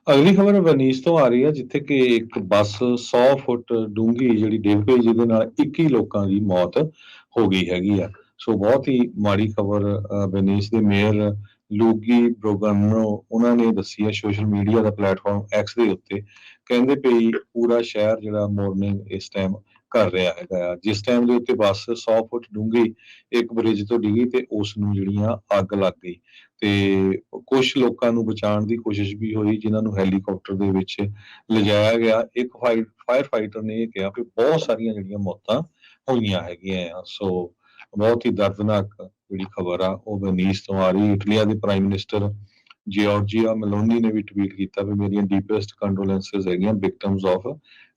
ਅਗਲੀ ਖਬਰ ਵਨੀਸ ਤੋਂ ਆ ਰਹੀ ਹੈ, ਜਿੱਥੇ ਕਿ ਇੱਕ ਬੱਸ 100 ਫੁੱਟ ਡੂੰਘੀ ਜਿਹੜੀ ਡਿੱਗ ਪਈ, ਜਿਹਦੇ ਨਾਲ 21 ਲੋਕਾਂ ਦੀ ਮੌਤ ਹੋ ਗਈ ਹੈਗੀ ਆ। ਸੋ ਬਹੁਤ ਹੀ ਮਾੜੀ ਖਬਰ ਵਨੀਸ ਦੇ ਮੇਅਰ ਲੂਗੀ ਬ੍ਰੋਗਾਨੋ ਉਹਨਾਂ ਨੇ ਦੱਸੀ ਹੈ ਸੋਸ਼ਲ ਮੀਡੀਆ ਦਾ ਪਲੇਟਫਾਰਮ ਐਕਸ ਦੇ ਉੱਤੇ। ਕਹਿੰਦੇ ਪਈ ਪੂਰਾ ਸ਼ਹਿਰ ਜਿਹੜਾ ਮੋਰਨਿੰਗ ਇਸ ਟਾਈਮ ਕਰ ਰਿਹਾ ਹੈਗਾ ਆ। ਜਿਸ ਟਾਈਮ ਦੇ ਉੱਤੇ ਬੱਸ 100 ਫੁੱਟ ਡੂੰਘੀ ਇੱਕ ਬ੍ਰਿਜ ਤੋਂ ਡਿੱਗੀ ਤੇ ਉਸ ਨੂੰ ਜਿਹੜੀਆਂ ਅੱਗ ਲੱਗ ਗਈ ਤੇ ਕੁਝ ਲੋਕਾਂ ਨੂੰ ਬਚਾਉਣ ਦੀ ਕੋਸ਼ਿਸ਼ ਵੀ ਹੋਈ, ਜਿਨ੍ਹਾਂ ਨੂੰ ਹੈਲੀਕਾਪਟਰ ਦੇ ਵਿੱਚ ਲਿਜਾਇਆ ਗਿਆ। ਇੱਕ ਫਾਇਰ ਫਾਈਟਰ ਨੇ ਇਹ ਕਿਹਾ ਕਿ ਬਹੁਤ ਸਾਰੀਆਂ ਜਿਹੜੀਆਂ ਮੌਤਾਂ ਹੋਈਆਂ ਹੈਗੀਆਂ ਆ। ਸੋ ਬਹੁਤ ਹੀ ਦਰਦਨਾਕ ਜਿਹੜੀ ਖਬਰ ਆ ਉਹ ਵਨੀਸ ਤੋਂ ਆ ਰਹੀ। ਇਟਲੀਆ ਦੇ ਪ੍ਰਾਈਮ ਮਿਨਿਸਟਰ ਜਿਓਰਜੀਆ ਮੈਲੋਨੀ ਨੇ ਵੀ ਟਵੀਟ ਕੀਤਾ ਵੀ ਮੇਰੀਆਂ ਡੀਪੈਸਟ ਕੰਡੋਲੈਂਸਸ ਹੈਗੀਆਂ ਵਿਕਟਮਸ ਆਫ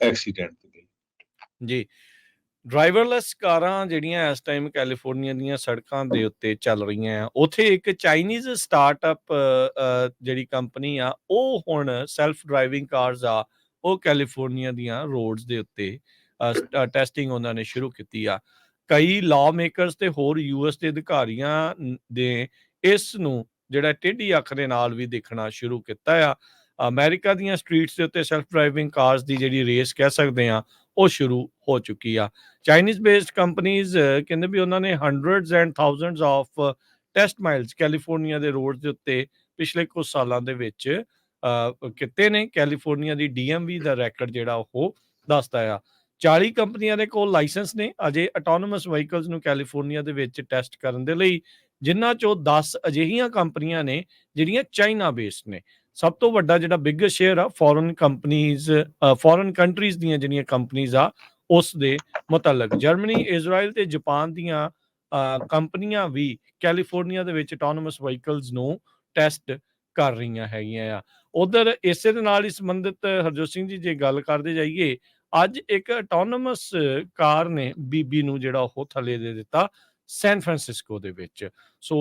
ਐਕਸੀਡੈਂਟ ਦੇ। ਜੀ, ਡਰਾਈਵਰਲੈਸ ਕਾਰਾਂ ਜਿਹੜੀਆਂ ਇਸ ਟਾਈਮ ਕੈਲੀਫੋਰਨੀਆ ਦੀਆਂ ਸੜਕਾਂ ਦੇ ਉੱਤੇ ਚੱਲ ਰਹੀਆਂ ਆ। ਉੱਥੇ ਇੱਕ ਚਾਈਨੀਜ਼ ਸਟਾਰਟਅਪ ਜਿਹੜੀ ਕੰਪਨੀ ਆ, ਉਹ ਹੁਣ ਸੈਲਫ ਡਰਾਈਵਿੰਗ ਕਾਰਸ ਆ, ਉਹ ਕੈਲੀਫੋਰਨੀਆ ਦੀਆਂ ਰੋਡਸ ਦੇ ਉੱਤੇ ਟੈਸਟਿੰਗ ਉਹਨਾਂ ਨੇ ਸ਼ੁਰੂ ਕੀਤੀ ਆ। ਕਈ ਲਾਅ ਮੇਕਰਸ ਤੇ ਹੋਰ ਯੂਐਸ ਦੇ ਅਧਿਕਾਰੀਆਂ ਦੇ ਇਸ ਨੂੰ ਜਿਹੜਾ ਟੇਢੀ ਅੱਖ ਦੇ ਨਾਲ ਵੀ ਦੇਖਣਾ ਸ਼ੁਰੂ ਕੀਤਾ ਆ। ਅਮਰੀਕਾ ਦੀਆਂ ਸਟਰੀਟਸ ਦੇ ਉੱਤੇ ਸੈਲਫ ਡਰਾਈਵਿੰਗ ਕਾਰਸ ਦੀ ਜਿਹੜੀ ਰੇਸ ਕਹਿ ਸਕਦੇ ਆ, ਉਹ ਸ਼ੁਰੂ ਹੋ ਚੁੱਕੀ ਆ। ਚਾਈਨੀਜ਼ ਬੇਸਡ ਕੰਪਨੀਜ਼ ਕਹਿੰਦੇ ਵੀ ਉਹਨਾਂ ਨੇ hundreds and thousands of test miles California ਦੇ ਰੋਡ ਦੇ ਉੱਤੇ ਪਿਛਲੇ ਕੁਝ ਸਾਲਾਂ ਦੇ ਵਿੱਚ ਕੀਤੇ ਨੇ। ਕੈਲੀਫੋਰਨੀਆ ਦੀ ਡੀਐਮਵੀ ਦਾ ਰੈਕਡ ਜਿਹੜਾ ਉਹ ਦੱਸਦਾ ਆ 40 ਕੰਪਨੀਆਂ ਦੇ ਕੋਲ ਲਾਇਸੈਂਸ ਨੇ ਅਜੇ ਆਟੋਨੋਮਸ ਵਹੀਕਲਸ ਨੂੰ ਕੈਲੀਫੋਰਨੀਆ ਦੇ ਵਿੱਚ ਟੈਸਟ ਕਰਨ ਦੇ ਲਈ, ਜਿਨ੍ਹਾਂ ਚੋਂ 10 ਅਜਿਹੀਆਂ ਕੰਪਨੀਆਂ ਨੇ ਜਿਹੜੀਆਂ ਚਾਈਨਾ ਬੇਸਡ ਨੇ। ਸਭ ਤੋਂ ਵੱਡਾ ਜਿਹੜਾ ਬਿਗੇਸਟ ਸ਼ੇਅਰ ਆ ਫੋਰਨ ਕੰਟਰੀਜ਼ ਦੀਆਂ ਜਿਹੜੀਆਂ ਕੰਪਨੀਜ਼ ਆ ਉਸ ਦੇ ਮੁਤਲਕ। ਜਰਮਨੀ, ਇਜ਼ਰਾਈਲ ਤੇ ਜਾਪਾਨ ਦੀਆਂ ਕੰਪਨੀਆਂ ਵੀ ਕੈਲੀਫੋਰਨੀਆ ਦੇ ਵਿੱਚ ਆਟੋਨੋਮਸ ਵਹੀਕਲਸ ਨੂੰ ਟੈਸਟ ਕਰ ਰਹੀਆਂ ਹੈਗੀਆਂ ਆ। ਉਧਰ ਇਸੇ ਦੇ ਨਾਲ ਹੀ ਸੰਬੰਧਿਤ ਹਰਜੋਤ ਸਿੰਘ ਜੀ, ਜੇ ਗੱਲ ਕਰਦੇ ਜਾਈਏ, ਅੱਜ ਇੱਕ ਆਟੋਨੋਮਸ ਕਾਰ ਨੇ ਬੀਬੀ ਨੂੰ ਜਿਹੜਾ ਉਹ ਥੱਲੇ ਦੇ ਦਿੱਤਾ ਸੈਨ ਫਰਾਂਸਿਸਕੋ ਦੇ ਵਿੱਚ। ਸੋ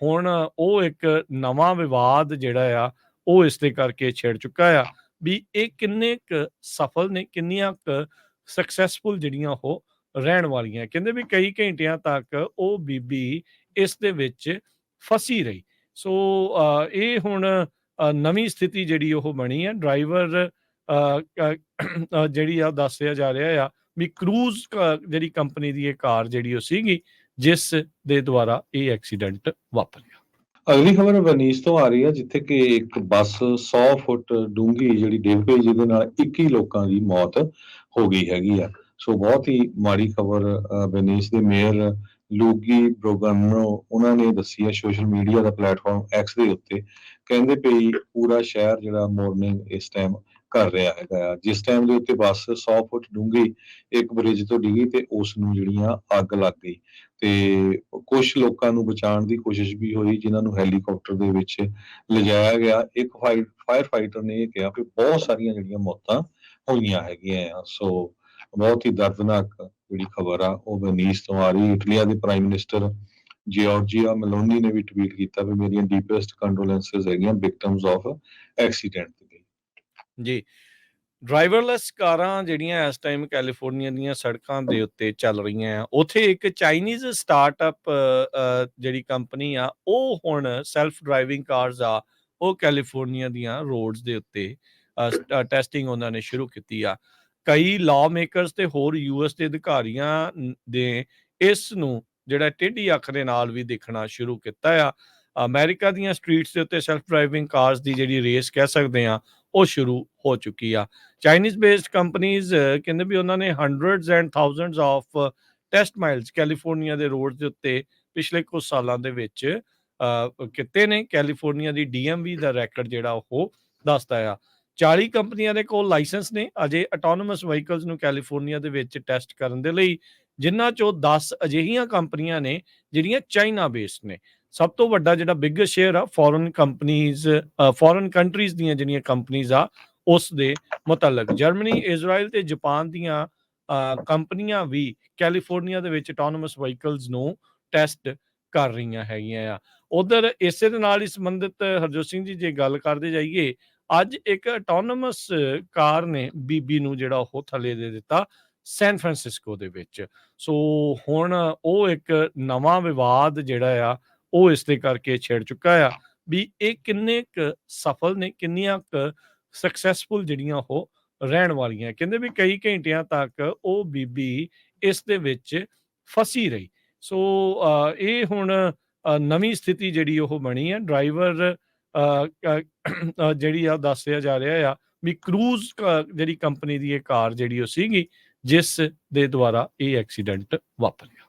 ਹੁਣ ਉਹ ਇੱਕ ਨਵਾਂ ਵਿਵਾਦ ਜਿਹੜਾ ਆ ਉਹ ਇਸ ਦੇ ਕਰਕੇ ਛਿੜ ਚੁੱਕਾ ਆ ਵੀ ਇਹ ਕਿੰਨੇ ਕੁ ਸਫਲ ਨੇ, ਕਿੰਨੀਆਂ ਕੁ ਸਕਸੈਸਫੁਲ ਜਿਹੜੀਆਂ ਉਹ ਰਹਿਣ ਵਾਲੀਆਂ। ਕਹਿੰਦੇ ਵੀ ਕਈ ਘੰਟਿਆਂ ਤੱਕ ਉਹ ਬੀਬੀ ਇਸ ਦੇ ਵਿੱਚ ਫਸੀ ਰਹੀ। ਸੋ ਇਹ ਹੁਣ ਨਵੀਂ ਸਥਿਤੀ ਜਿਹੜੀ ਉਹ ਬਣੀ ਹੈ। ਡਰਾਈਵਰ ਜਿਹੜੀ ਆ ਦੱਸਿਆ ਜਾ ਰਿਹਾ ਆ ਵੀ ਕਰੂਜ਼ ਜਿਹੜੀ ਕੰਪਨੀ ਦੀ ਇਹ ਕਾਰ ਜਿਹੜੀ ਉਹ ਸੀਗੀ, ਜਿਸ ਦੇ ਦੁਆਰਾ ਇਹ ਐਕਸੀਡੈਂਟ ਵਾਪਰਿਆ। ਅਗਲੀ ਖਬਰ ਵਨੀਸ ਤੋਂ ਆ ਰਹੀ ਹੈ, ਜਿੱਥੇ ਕਿ ਇੱਕ ਬੱਸ 100 ਫੁੱਟ ਡੂੰਘੀ ਜਿਹੜੀ ਡਿੱਗ ਪਈ, ਜਿਹਦੇ ਨਾਲ 21 ਲੋਕਾਂ ਦੀ ਮੌਤ ਹੋ ਗਈ ਹੈਗੀ ਆ। ਸੋ ਬਹੁਤ ਹੀ ਮਾੜੀ ਖਬਰ ਵਨੀਸ ਦੇ ਮੇਅਰ ਲੂਗੀ ਬ੍ਰੋਗਾਨੋ ਉਹਨਾਂ ਨੇ ਦੱਸੀ ਹੈ ਸੋਸ਼ਲ ਮੀਡੀਆ ਦਾ ਪਲੇਟਫਾਰਮ ਐਕਸ ਦੇ ਉੱਤੇ। ਕਹਿੰਦੇ ਪਈ ਪੂਰਾ ਸ਼ਹਿਰ ਜਿਹੜਾ ਮੋਰਨਿੰਗ ਇਸ ਟਾਈਮ ਕਰ ਰਿਹਾ ਹੈਗਾ ਆ। ਜਿਸ ਟਾਈਮ ਦੇ ਉੱਤੇ ਬੱਸ 100 ਫੁੱਟ ਡੂੰਘੀ ਇੱਕ ਬ੍ਰਿਜ ਤੋਂ ਡਿੱਗੀ ਤੇ ਉਸ ਨੂੰ ਜਿਹੜੀਆਂ ਅੱਗ ਲੱਗ ਗਈ ਤੇ ਕੁਝ ਲੋਕਾਂ ਨੂੰ ਬਚਾਉਣ ਦੀ ਕੋਸ਼ਿਸ਼ ਵੀ ਹੋਈ, ਜਿਨ੍ਹਾਂ ਨੂੰ ਹੈਲੀਕਾਪਟਰ ਦੇ ਵਿੱਚ ਲਿਜਾਇਆ ਗਿਆ। ਇੱਕ ਫਾਇਰ ਫਾਈਟਰ ਨੇ ਇਹ ਕਿਹਾ ਕਿ ਬਹੁਤ ਸਾਰੀਆਂ ਜਿਹੜੀਆਂ ਮੌਤਾਂ ਹੋਈਆਂ ਹੈਗੀਆਂ ਆ। ਸੋ ਬਹੁਤ ਹੀ ਦਰਦਨਾਕ ਜਿਹੜੀ ਖਬਰ ਆ ਉਹ ਵਨੀਸ ਤੋਂ ਆ ਰਹੀ। ਇਟਲੀਆ ਦੇ ਪ੍ਰਾਈਮ ਮਿਨਿਸਟਰ ਜਿਓਰਜੀਆ ਮੈਲੋਨੀ ਨੇ ਵੀ ਟਵੀਟ ਕੀਤਾ ਵੀ ਮੇਰੀਆਂ ਡੀਪੈਸਟ ਕੰਡੋਲੈਂਸਸ ਹੈਗੀਆਂ ਵਿਕਟਮਸ ਆਫ ਐਕਸੀਡੈਂਟ ਦੇ। ਜੀ, ਡਰਾਈਵਰਲੈਸ ਕਾਰਾਂ ਜਿਹੜੀਆਂ ਇਸ ਟਾਈਮ ਕੈਲੀਫੋਰਨੀਆ ਦੀਆਂ ਸੜਕਾਂ ਦੇ ਉੱਤੇ ਚੱਲ ਰਹੀਆਂ ਆ। ਉੱਥੇ ਇੱਕ ਚਾਈਨੀਜ਼ ਸਟਾਰਟਅਪ ਜਿਹੜੀ ਕੰਪਨੀ ਆ, ਉਹ ਹੁਣ ਸੈਲਫ ਡਰਾਈਵਿੰਗ ਕਾਰਸ ਆ, ਉਹ ਕੈਲੀਫੋਰਨੀਆ ਦੀਆਂ ਰੋਡਸ ਦੇ ਉੱਤੇ ਟੈਸਟਿੰਗ ਉਹਨਾਂ ਨੇ ਸ਼ੁਰੂ ਕੀਤੀ ਆ। ਕਈ ਲਾਅ ਮੇਕਰਸ ਤੇ ਹੋਰ ਯੂਐਸ ਦੇ ਅਧਿਕਾਰੀਆਂ ਦੇ ਇਸ ਨੂੰ ਜਿਹੜਾ ਟੇਢੀ ਅੱਖ ਦੇ ਨਾਲ ਵੀ ਦੇਖਣਾ ਸ਼ੁਰੂ ਕੀਤਾ ਆ। ਅਮਰੀਕਾ ਦੀਆਂ ਸਟਰੀਟਸ ਦੇ ਉੱਤੇ ਸੈਲਫ ਡਰਾਈਵਿੰਗ ਕਾਰਸ ਦੀ ਜਿਹੜੀ ਰੇਸ ਕਹਿ ਸਕਦੇ ਆ, ਉਹ ਸ਼ੁਰੂ ਹੋ ਚੁੱਕੀ ਆ। ਚਾਈਨੀਜ਼ ਬੇਸਡ ਕੰਪਨੀਜ਼ ਕਹਿੰਦੇ ਵੀ ਉਹਨਾਂ ਨੇ hundreds and thousands of test miles California ਦੇ ਰੋਡ ਦੇ ਉੱਤੇ ਪਿਛਲੇ ਕੁਝ ਸਾਲਾਂ ਦੇ ਵਿੱਚ ਕੀਤੇ ਨੇ। ਕੈਲੀਫੋਰਨੀਆ ਦੀ ਡੀਐਮਵੀ ਦਾ ਰੈਕਡ ਜਿਹੜਾ ਉਹ ਦੱਸਦਾ ਆ 40 ਕੰਪਨੀਆਂ ਦੇ ਕੋਲ ਲਾਇਸੈਂਸ ਨੇ ਅਜੇ ਆਟੋਨੋਮਸ ਵਹੀਕਲਸ ਨੂੰ ਕੈਲੀਫੋਰਨੀਆ ਦੇ ਵਿੱਚ ਟੈਸਟ ਕਰਨ ਦੇ ਲਈ, ਜਿਨ੍ਹਾਂ ਚੋਂ 10 ਅਜਿਹੀਆਂ ਕੰਪਨੀਆਂ ਨੇ ਜਿਹੜੀਆਂ ਚਾਈਨਾ ਬੇਸਡ ਨੇ। ਸਭ ਤੋਂ ਵੱਡਾ ਜਿਹੜਾ ਬਿਗੇਸਟ ਸ਼ੇਅਰ ਆ ਫੋਰਨ ਕੰਟਰੀਜ਼ ਦੀਆਂ ਜਿਹੜੀਆਂ ਕੰਪਨੀਜ਼ ਆ ਉਸ ਦੇ ਮੁਤਲਕ। ਜਰਮਨੀ, ਇਜ਼ਰਾਈਲ ਤੇ ਜਾਪਾਨ ਦੀਆਂ ਕੰਪਨੀਆਂ ਵੀ ਕੈਲੀਫੋਰਨੀਆ ਦੇ ਵਿੱਚ ਆਟੋਨੋਮਸ ਵਹੀਕਲਸ ਨੂੰ ਟੈਸਟ ਕਰ ਰਹੀਆਂ ਹੈਗੀਆਂ ਆ। ਉਧਰ ਇਸੇ ਦੇ ਨਾਲ ਹੀ ਸੰਬੰਧਿਤ ਹਰਜੋਤ ਸਿੰਘ ਜੀ, ਜੇ ਗੱਲ ਕਰਦੇ ਜਾਈਏ, ਅੱਜ ਇੱਕ ਆਟੋਨੋਮਸ ਕਾਰ ਨੇ ਬੀਬੀ ਨੂੰ ਜਿਹੜਾ ਉਹ ਥੱਲੇ ਦੇ ਦਿੱਤਾ ਸੈਨ ਫਰਾਂਸਿਸਕੋ ਦੇ ਵਿੱਚ। ਸੋ ਹੁਣ ਉਹ ਇੱਕ ਨਵਾਂ ਵਿਵਾਦ ਜਿਹੜਾ ਆ ਉਹ ਇਸ ਦੇ ਕਰਕੇ ਛਿੜ ਚੁੱਕਾ ਆ ਵੀ ਇਹ ਕਿੰਨੇ ਕੁ ਸਫਲ ਨੇ, ਕਿੰਨੀਆਂ ਕੁ ਸਕਸੈਸਫੁਲ ਜਿਹੜੀਆਂ ਉਹ ਰਹਿਣ ਵਾਲੀਆਂ। ਕਹਿੰਦੇ ਵੀ ਕਈ ਘੰਟਿਆਂ ਤੱਕ ਉਹ ਬੀਬੀ ਇਸ ਦੇ ਵਿੱਚ ਫਸੀ ਰਹੀ। ਸੋ ਇਹ ਹੁਣ ਨਵੀਂ ਸਥਿਤੀ ਜਿਹੜੀ ਉਹ ਬਣੀ ਹੈ। ਡਰਾਈਵਰ ਜਿਹੜੀ ਆ ਦੱਸਿਆ ਜਾ ਰਿਹਾ ਆ ਵੀ ਕਰੂਜ਼ ਜਿਹੜੀ ਕੰਪਨੀ ਦੀ ਇਹ ਕਾਰ ਜਿਹੜੀ ਉਹ ਸੀਗੀ, ਜਿਸ ਦੇ ਦੁਆਰਾ ਇਹ ਐਕਸੀਡੈਂਟ ਵਾਪਰਿਆ।